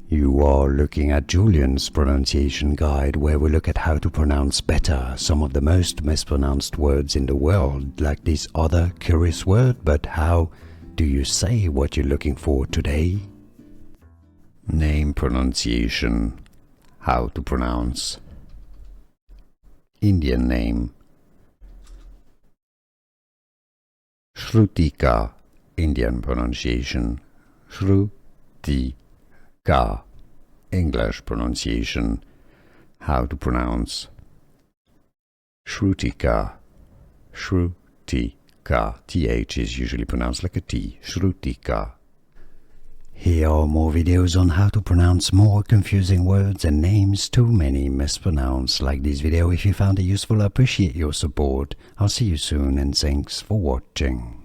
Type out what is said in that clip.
You are looking at Julian's pronunciation guide, where we look at how to pronounce better some of the most mispronounced words in the world, like this other curious word. But how do you say what you're looking for today? Name pronunciation. How to pronounce. Indian name. Shruthika, Indian pronunciation. Shruthika, English pronunciation. How to pronounce. Shruthika, Shruthika. TH is usually pronounced like a T. Shruthika. Here are more videos on how to pronounce more confusing words and names too many mispronounced. Like this video if you found it useful. I appreciate your support. I'll see you soon and thanks for watching.